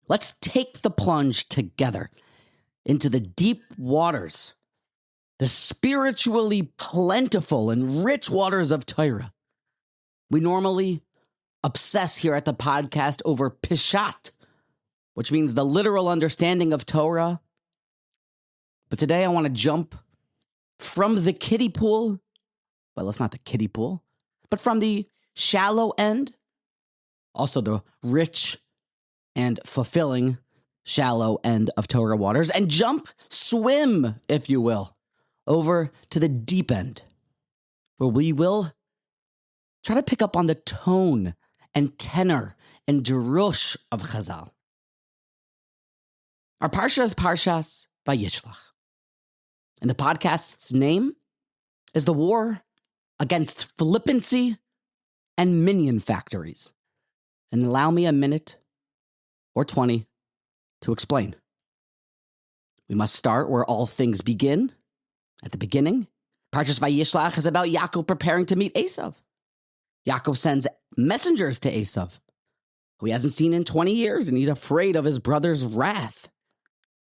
Let's take the plunge together into the deep waters, the spiritually plentiful and rich waters of Torah. We normally obsess here at the podcast over Pishat, which means the literal understanding of Torah. But today I want to jump from the kiddie pool, well, it's not the kiddie pool, but from the shallow end, also the rich and fulfilling shallow end of Torah waters, and swim, if you will, over to the deep end, where we will try to pick up on the tone and tenor and drush of Chazal. Our Parsha is Parshas Vayishlach. And the podcast's name is the war against flippancy and Minyan factories. And allow me a minute or 20 to explain. We must start where all things begin, at the beginning. Parshas Vayishlach is about Yaakov preparing to meet Esav. Yaakov sends messengers to Esav, who he hasn't seen in 20 years, and he's afraid of his brother's wrath.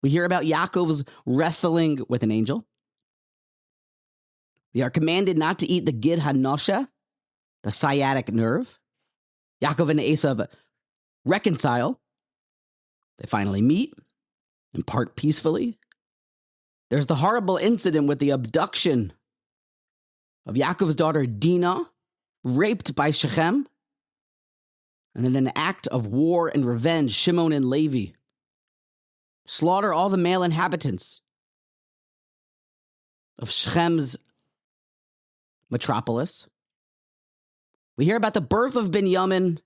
We hear about Yaakov's wrestling with an angel. We are commanded not to eat the gid hanosha, the sciatic nerve. Yaakov and Esav reconcile. They finally meet and part peacefully. There's the horrible incident with the abduction of Yaakov's daughter Dinah, raped by Shechem. And then an act of war and revenge, Shimon and Levi slaughter all the male inhabitants of Shechem's metropolis. We hear about the birth of Binyamin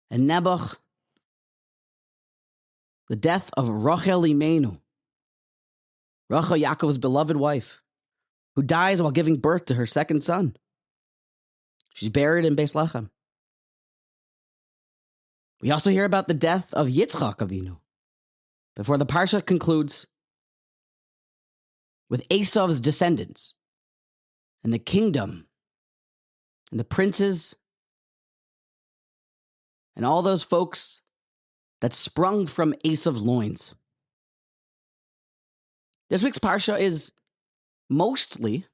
and Nebuch, the death of Rachel Imenu, Rachel, Yaakov's beloved wife, who dies while giving birth to her second son. She's buried in Beis Lechem. We also hear about the death of Yitzchak Avinu, before the Parsha concludes with Esav's descendants and the kingdom and the princes and all those folks that sprung from Esav's loins. This week's Parsha is mostly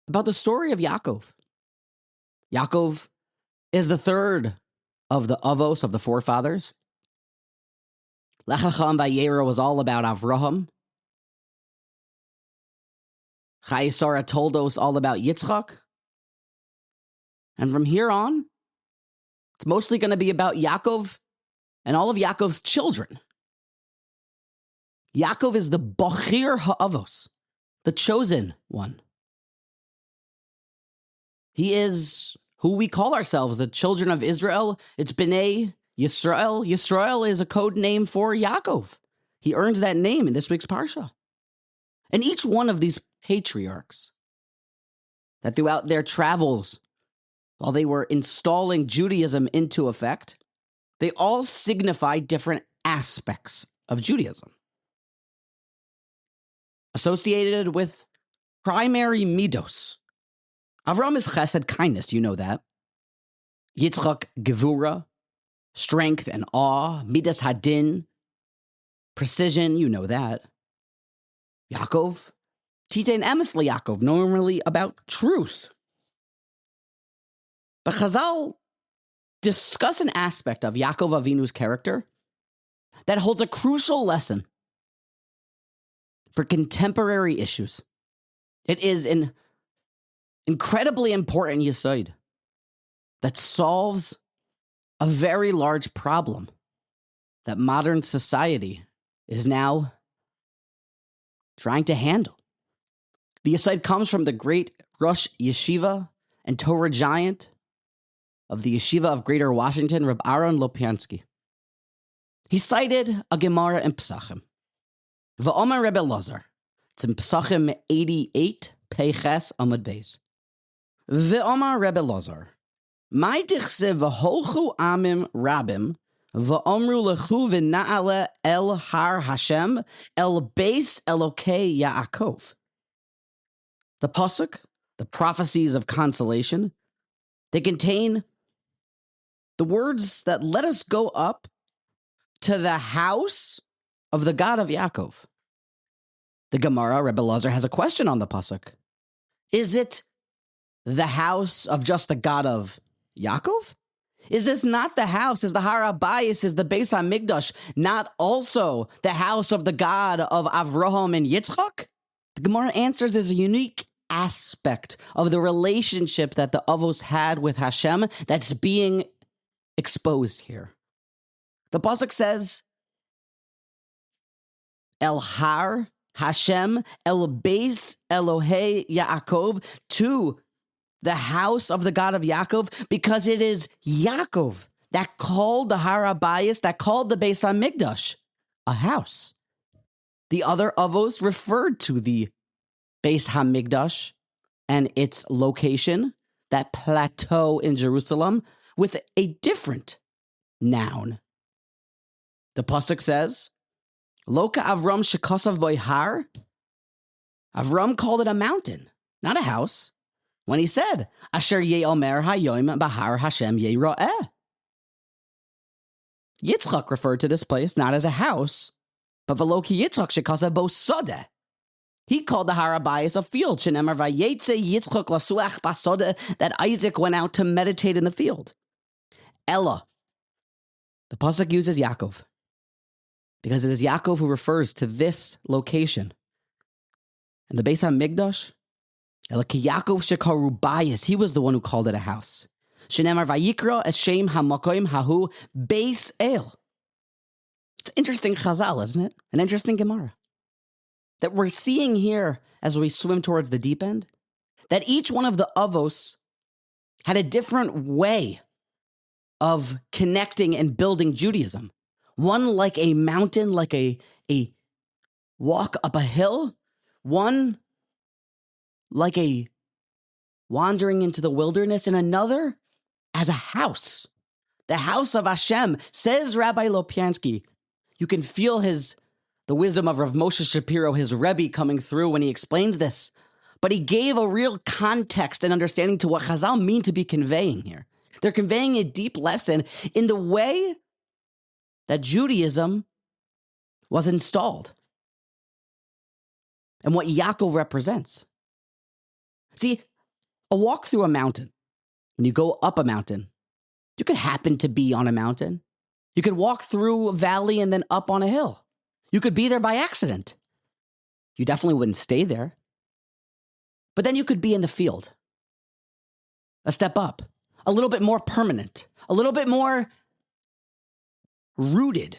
about the story of Yaakov. Yaakov is the third of the avos, of the forefathers. Lech Lecha and Vayera was all about Avraham. Chayesara Toldos all about Yitzchak. And from here on, it's mostly going to be about Yaakov and all of Yaakov's children. Yaakov is the Bachir Ha'avos, the chosen one. He is who we call ourselves, the children of Israel. It's B'nai Yisrael. Yisrael is a code name for Yaakov. He earns that name in this week's Parsha. And each one of these patriarchs, that throughout their travels, while they were installing Judaism into effect, they all signify different aspects of Judaism. Associated with primary midos. Avraham is chesed, kindness, you know that. Yitzchak, gevura, strength and awe. Midas hadin, precision, you know that. Yaakov, titein emes Yaakov, normally about truth. But Chazal discuss an aspect of Yaakov Avinu's character that holds a crucial lesson for contemporary issues. It is an incredibly important yesod that solves a very large problem that modern society is now trying to handle. The yesod comes from the great Rosh Yeshiva and Torah giant of the Yeshiva of Greater Washington, Reb Aaron Lopiansky. He cited a Gemara in Pesachim. V'omer Rebbe Lazar. It's in Pesachim 88, Peiches Amud Beis. V'omer Rebbe Lazar. Mai tichse v'holchu amim rabim v'omru lechu v'na'ale el har Hashem el beis Elokei Yaakov. The pasuk, the prophecies of consolation, they contain the words that let us go up to the house of the God of Yaakov. The Gemara, Rebbe Lazar, has a question on the pasuk. Is it the house of just the God of Yaakov? Is this not the house? Is the Har HaBayis, is the Beis HaMikdash not also the house of the God of Avraham and Yitzchak? The Gemara answers there's a unique aspect of the relationship that the Avos had with Hashem that's being exposed here. The pasuk says, El Har Hashem El Beis Elohei Yaakov, to the house of the God of Yaakov, because it is Yaakov that called the Har HaBayis, that called the Beis HaMikdash a house. The other Avos referred to the Beis HaMikdash and its location, that plateau in Jerusalem, with a different noun. The pasuk says, Loka Avram shekasav boi har. Avram called it a mountain, not a house, when he said, Asher ye'omer hayoim bahar Hashem ye'ro'eh. Yitzchak referred to this place not as a house, but Veloki Yitzchak shekasav bo sodeh. He called the Har HaBayis a field, shenemar vayetze Yitzchak lasuach basodeh, that Isaac went out to meditate in the field. Ella, the pasuk uses Yaakov, because it is Yaakov who refers to this location. And the Beis HaMikdash, Elaki Yaakov shekaru bayis, he was the one who called it a house. Shenemar vayikra eshem hamakom hahu Beis El. It's interesting Chazal, isn't it? An interesting Gemara that we're seeing here as we swim towards the deep end, that each one of the Avos had a different way of connecting and building Judaism. One like a mountain, like a walk up a hill. One like a wandering into the wilderness, and another as a house. The house of Hashem. Says Rabbi Lopiansky, you can feel the wisdom of Rav Moshe Shapiro, his Rebbe, coming through when he explains this. But he gave a real context and understanding to what Chazal mean to be conveying here. They're conveying a deep lesson in the way that Judaism was installed and what Yaakov represents. See, a walk through a mountain, when you go up a mountain, you could happen to be on a mountain. You could walk through a valley and then up on a hill. You could be there by accident. You definitely wouldn't stay there. But then you could be in the field, a step up, a little bit more permanent, a little bit more rooted,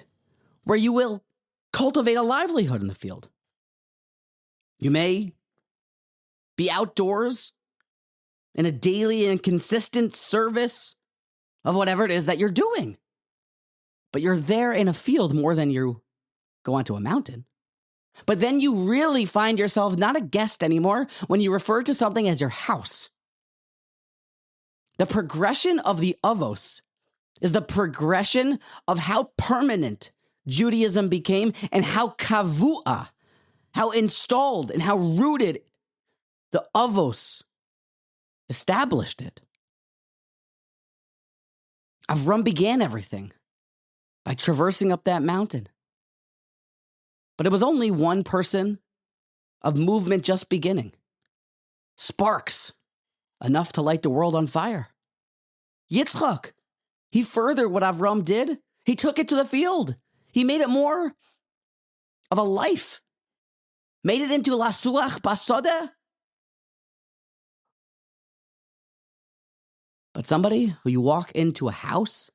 where you will cultivate a livelihood in the field. You may be outdoors in a daily and consistent service of whatever it is that you're doing. But you're there in a field more than you go onto a mountain. But then you really find yourself not a guest anymore when you refer to something as your house. The progression of the Avos is the progression of how permanent Judaism became and how kavua, how installed and how rooted the Avos established it. Avram began everything by traversing up that mountain. But it was only one person of movement just beginning. Sparks, enough to light the world on fire. Yitzchak, he furthered what Avram did. He took it to the field. He made it more of a life. Made it into lasuach basodeh. But somebody who you walk into a house,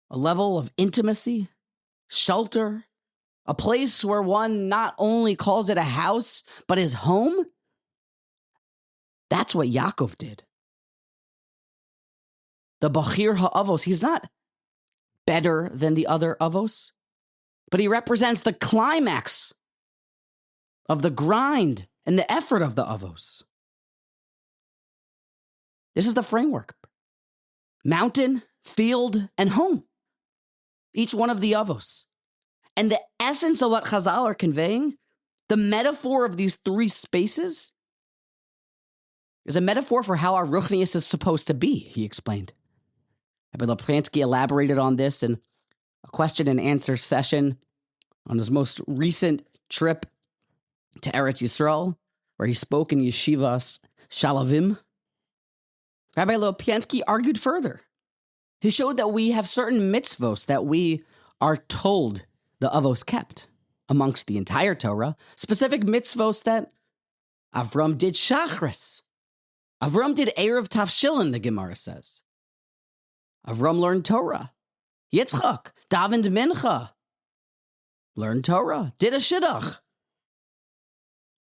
a level of intimacy, shelter, a place where one not only calls it a house, but his home, that's what Yaakov did. The Bachir HaAvos, he's not better than the other Avos, but he represents the climax of the grind and the effort of the Avos. This is the framework. Mountain, field, and home. Each one of the Avos. And the essence of what Chazal are conveying, the metaphor of these three spaces, is a metaphor for how our ruchnius is supposed to be, he explained. Rabbi Loplansky elaborated on this in a question and answer session on his most recent trip to Eretz Yisrael, where he spoke in Yeshivas Shalavim, Rabbi Lopiansky argued further. He showed that we have certain mitzvos that we are told the avos kept amongst the entire Torah, specific mitzvos that Avraham did Shachris. Avraham did Erev Tafshilin, the Gemara says. Avraham learned Torah. Yitzchak davened Mincha, learned Torah, did a Shidduch.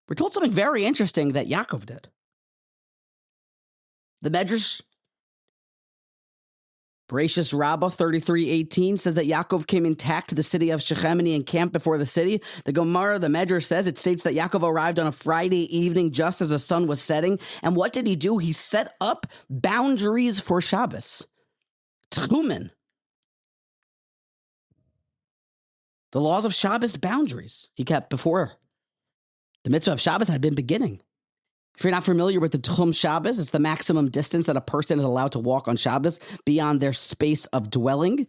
We're told something very interesting that Yaakov did. The Medrash, Bereshis Rabbah 33:18 says that Yaakov came intact to the city of Shechem and he encamped before the city. The Gemara, the Medrash says, it states that Yaakov arrived on a Friday evening just as the sun was setting. And what did he do? He set up boundaries for Shabbos. Tchumen. The laws of Shabbos boundaries he kept before the mitzvah of Shabbos had been beginning. If you're not familiar with the Tchum Shabbos, it's the maximum distance that a person is allowed to walk on Shabbos beyond their space of dwelling.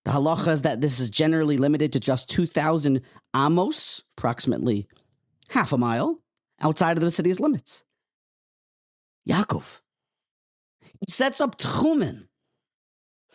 The halacha is that this is generally limited to just 2,000 amos, approximately half a mile, outside of the city's limits. Yaakov, he sets up Tchumen.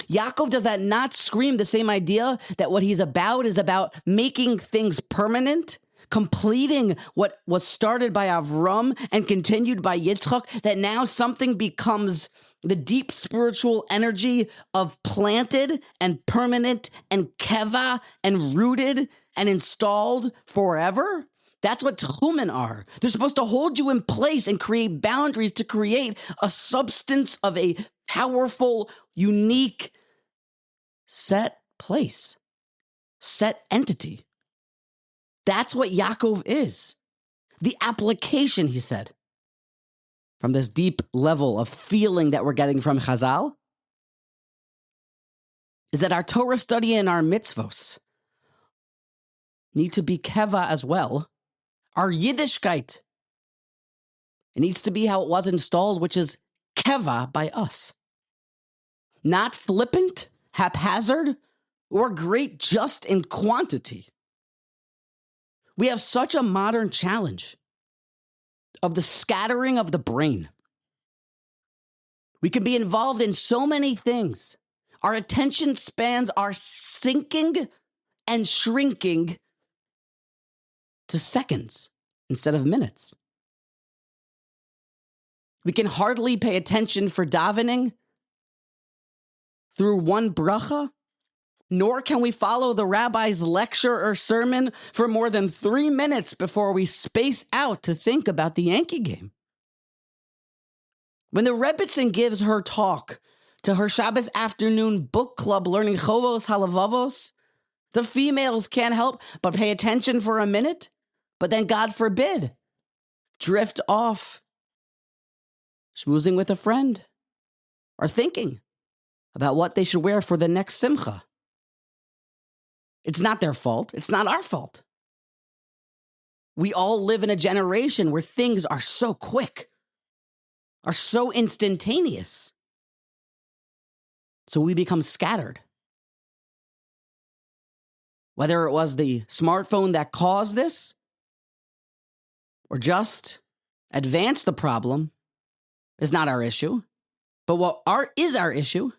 Yaakov does that not scream the same idea that what he's about is about making things permanent, completing what was started by Avraham and continued by Yitzchak, that now something becomes the deep spiritual energy of planted and permanent and keva and rooted and installed forever? That's what tchumen are. They're supposed to hold you in place and create boundaries to create a substance of a powerful, unique, set place, set entity. That's what Yaakov is. The application, he said, from this deep level of feeling that we're getting from Chazal, is that our Torah study and our mitzvos need to be keva as well. Our Yiddishkeit, it needs to be how it was installed, which is keva by us. Not flippant, haphazard, or great just in quantity. We have such a modern challenge of the scattering of the brain. We can be involved in so many things. Our attention spans are sinking and shrinking to seconds instead of minutes. We can hardly pay attention for davening through one bracha, nor can we follow the rabbi's lecture or sermon for more than 3 minutes before we space out to think about the Yankee game. When the Rebbitzin gives her talk to her Shabbos afternoon book club learning chovos halavavos, the females can't help but pay attention for a minute, but then, God forbid, drift off, schmoozing with a friend, or thinking about what they should wear for the next simcha. It's not their fault. It's not our fault. We all live in a generation where things are so quick, are so instantaneous. So we become scattered. Whether it was the smartphone that caused this or just advanced the problem is not our issue. But what is our issue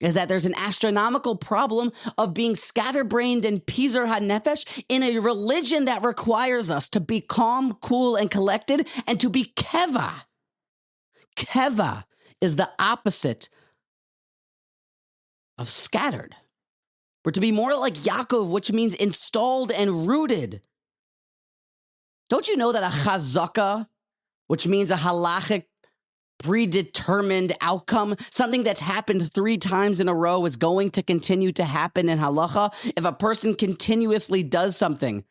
is that there's an astronomical problem of being scatterbrained and pizar hanefesh in a religion that requires us to be calm, cool, and collected, and to be keva. Keva is the opposite of scattered. We're to be more like Yaakov, which means installed and rooted. Don't you know that a chazaka, which means a halachic, predetermined outcome, something that's happened 3 times in a row is going to continue to happen in halacha? If a person continuously does something,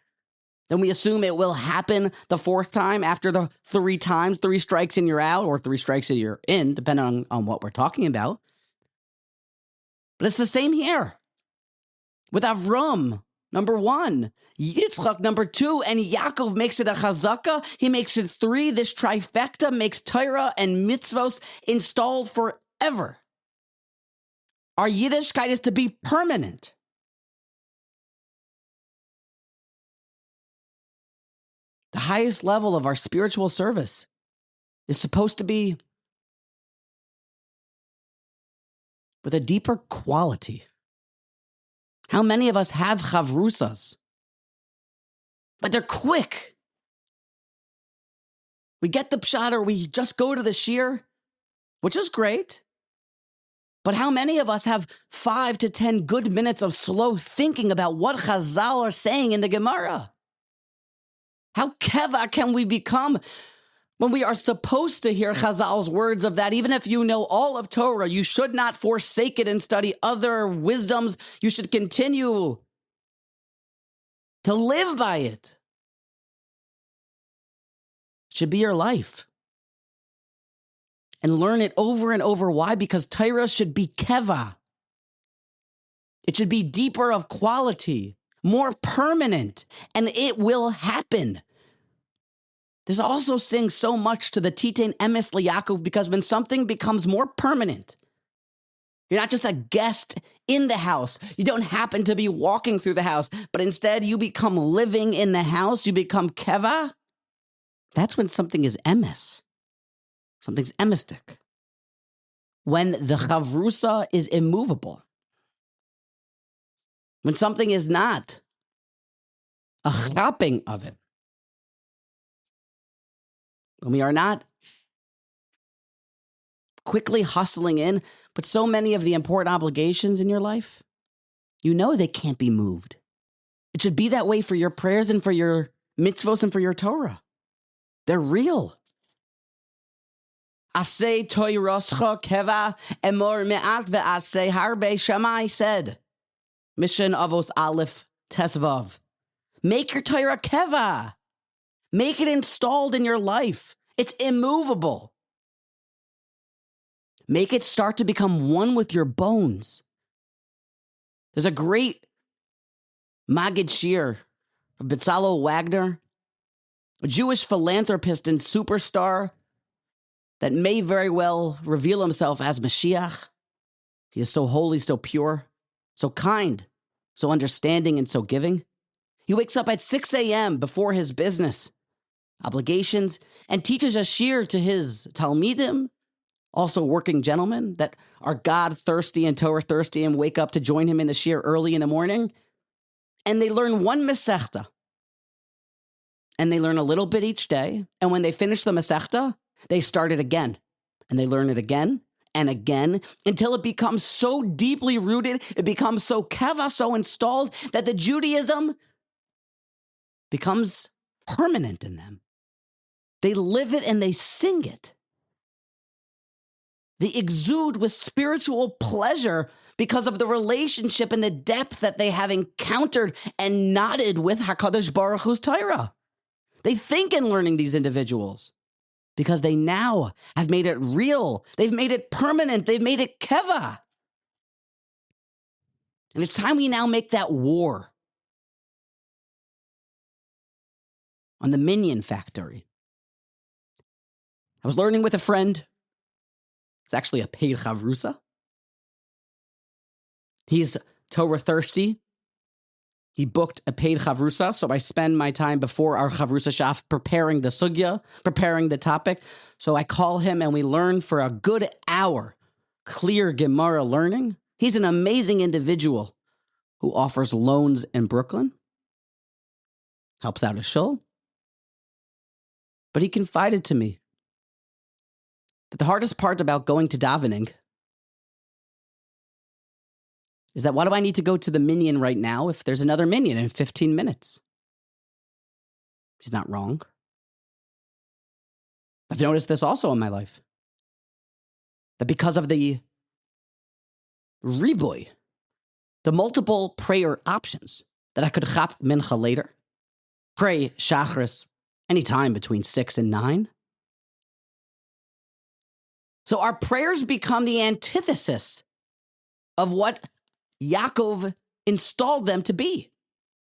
then we assume it will happen the 4th time after the 3 times, 3 strikes and you're out, or 3 strikes and you're in, depending on what we're talking about. But it's the same here. With Avraham, number 1, Yitzchak, number 2, and Yaakov makes it a chazaka. He makes it 3. This trifecta makes Torah and mitzvos installed forever. Our Yiddishkeit is to be permanent. The highest level of our spiritual service is supposed to be with a deeper quality. How many of us have chavrusas? But they're quick. We get the pshat or we just go to the shir, which is great. But how many of us have 5 to 10 good minutes of slow thinking about what Chazal are saying in the Gemara? How keva can we become when we are supposed to hear Chazal's words of that? Even if you know all of Torah, you should not forsake it and study other wisdoms. You should continue to live by it. It should be your life. And learn it over and over. Why? Because Torah should be keva. It should be deeper of quality, more permanent, and it will happen. This also sings so much to the Titain Emes Yaakov, because when something becomes more permanent, you're not just a guest in the house. You don't happen to be walking through the house, but instead you become living in the house. You become keva. That's when something is emes. Something's emistic. When the chavrusa is immovable. When something is not a chapping of it. When we are not quickly hustling in, but so many of the important obligations in your life, you know they can't be moved. It should be that way for your prayers and for your mitzvos and for your Torah. They're real. Asay toiroscha keva emor me'at ve'asay harbe. Shammai said, Mission Avos Aleph Tesvav. Make your Torah keva. Make it installed in your life. It's immovable. Make it start to become one with your bones. There's a great Maggid Shir of Bezalel Wagner, a Jewish philanthropist and superstar that may very well reveal himself as Mashiach. He is so holy, so pure, so kind, so understanding, and so giving. He wakes up at 6 a.m. before his business obligations and teaches a shir to his talmidim, also working gentlemen that are God thirsty and Torah thirsty and wake up to join him in the shir early in the morning. And they learn one mesechta. And they learn a little bit each day. And when they finish the mesechta, they start it again. And they learn it again and again until it becomes so deeply rooted, it becomes so keva, so installed, that the Judaism becomes permanent in them. They live it and they sing it. They exude with spiritual pleasure because of the relationship and the depth that they have encountered and nodded with HaKadosh Baruch Hu's Torah. They think in learning these individuals because they now have made it real. They've made it permanent. They've made it keva. And it's time we now make that war on the Minyan factory. I was learning with a friend. It's actually a paid chavrusa. He's Torah thirsty. He booked a paid chavrusa, so I spend my time before our chavrusa shaf preparing the sugya, preparing the topic. So I call him and we learn for a good hour, clear Gemara learning. He's an amazing individual who offers loans in Brooklyn, helps out a shul. But he confided to me that the hardest part about going to davening is that why do I need to go to the Minyan right now if there's another Minyan in 15 minutes? He's not wrong. I've noticed this also in my life. That because of the riboy, the multiple prayer options, that I could chap mincha later, pray shachris anytime between 6 and 9. So our prayers become the antithesis of what Yaakov installed them to be,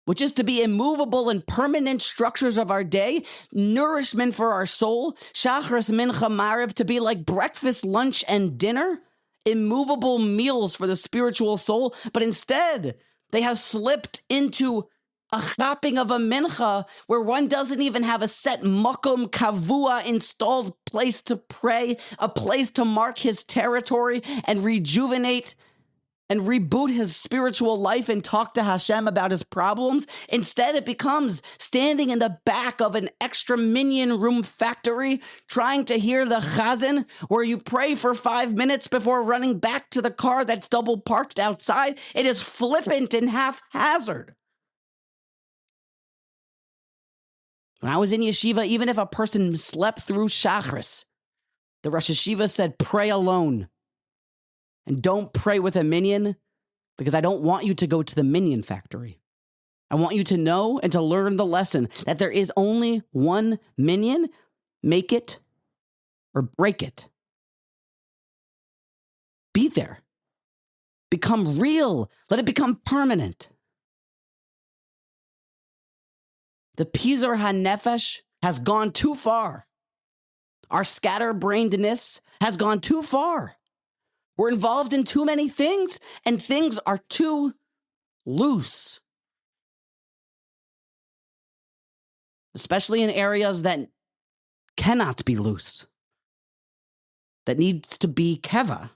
which is to be immovable and permanent structures of our day, nourishment for our soul, shachris, mincha, mariv, to be like breakfast, lunch, and dinner, immovable meals for the spiritual soul. But instead, they have slipped into a chapping of a mincha where one doesn't even have a set makom, kavua, installed place to pray, a place to mark his territory and rejuvenate and reboot his spiritual life and talk to Hashem about his problems. Instead, it becomes standing in the back of an extra Minyan room factory, trying to hear the chazan, where you pray for 5 minutes before running back to the car that's double parked outside. It is flippant and haphazard. When I was in yeshiva, even if a person slept through Shachris, the Rosh Yeshiva said, pray alone. And don't pray with a minyan, because I don't want you to go to the minyan factory. I want you to know and to learn the lesson that there is only one minyan. Make it or break it. Be there. Become real. Let it become permanent. The Pizar HaNefesh has gone too far. Our scatterbrainedness has gone too far. We're involved in too many things, and things are too loose. Especially in areas that cannot be loose. That needs to be keva.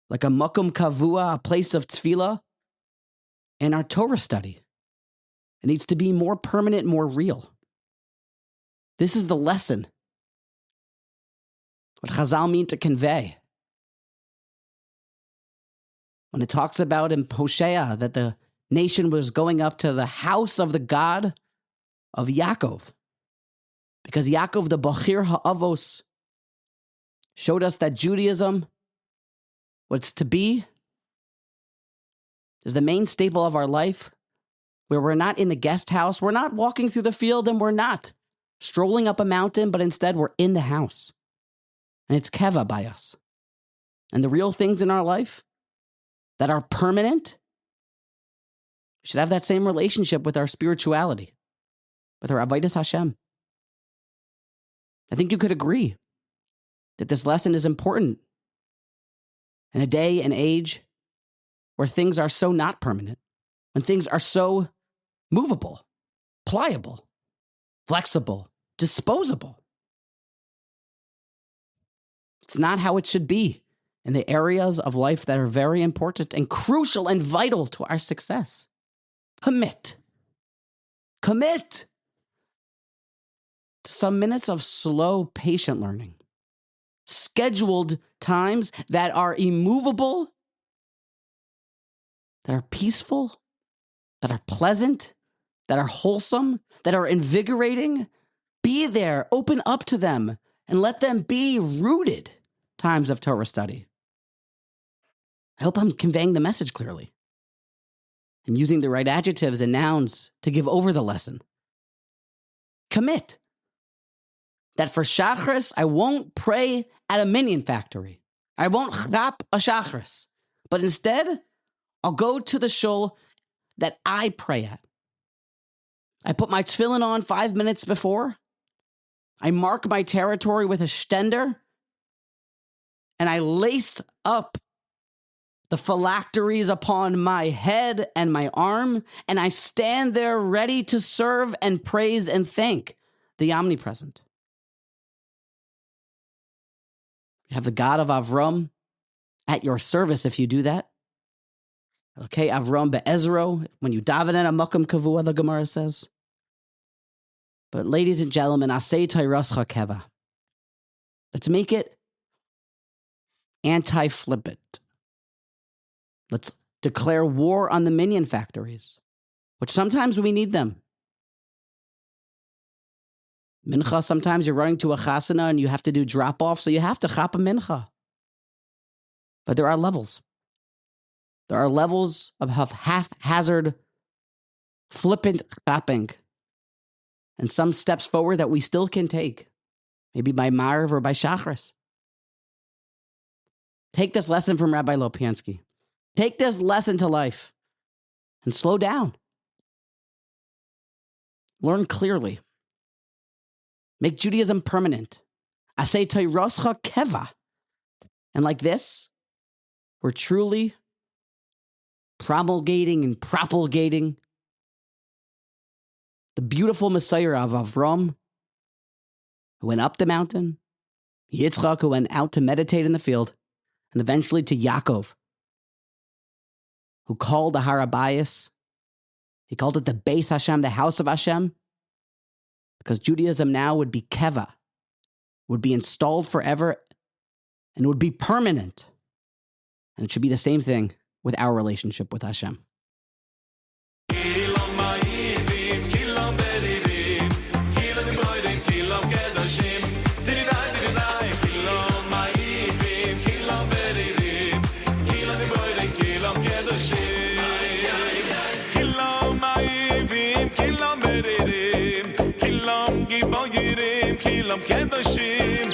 Like a makom kavua, a place of tefillah, and our Torah study. It needs to be more permanent, more real. This is the lesson. What Chazal mean to convey. When it talks about in Hosea that the nation was going up to the house of the God of Yaakov. Because Yaakov, the Bachir Ha'avos, showed us that Judaism, what's to be, is the main staple of our life, where we're not in the guest house, we're not walking through the field, and we're not strolling up a mountain, but instead we're in the house. And it's keva by us. And the real things in our life that are permanent, we should have that same relationship with our spirituality, with our avodas Hashem. I think you could agree that this lesson is important in a day and age where things are so not permanent, when things are so movable, pliable, flexible, disposable. It's not how it should be in the areas of life that are very important and crucial and vital to our success. Commit to some minutes of slow, patient learning. Scheduled times that are immovable, that are peaceful, that are pleasant, that are wholesome, that are invigorating. Be there, open up to them, and let them be rooted times of Torah study. I hope I'm conveying the message clearly and using the right adjectives and nouns to give over the lesson. Commit that for Shachris, I won't pray at a minyan factory. I won't chap a Shachris, but instead, I'll go to the shul that I pray at. I put my tefillin on 5 minutes before. I mark my territory with a stender, and I lace up the phylacteries upon my head and my arm, and I stand there ready to serve and praise and thank the omnipresent. You have the God of Avraham at your service if you do that. Okay, Avraham be'ezro, when you daven at a makom kavua, the Gemara says. But ladies and gentlemen, asay tayrascha keva. Let's make it anti-flippant. Let's declare war on the minyan factories, which sometimes we need them. Mincha, sometimes you're running to a chasana and you have to do drop-off, so you have to chap a mincha. But there are levels. There are levels of haphazard, flippant chapping, and some steps forward that we still can take, maybe by Marv or by Shachris. Take this lesson from Rabbi Lopiansky. Take this lesson to life and slow down. Learn clearly. Make Judaism permanent. Asay tayrascha keva. And like this, we're truly promulgating and propagating the beautiful Messiah of Avraham, who went up the mountain, Yitzchak, who went out to meditate in the field, and eventually to Yaakov, who called the Har Habayis. He called it the Beis Hashem, the house of Hashem, because Judaism now would be keva, would be installed forever, and would be permanent. And it should be the same thing with our relationship with Hashem. Kedoshim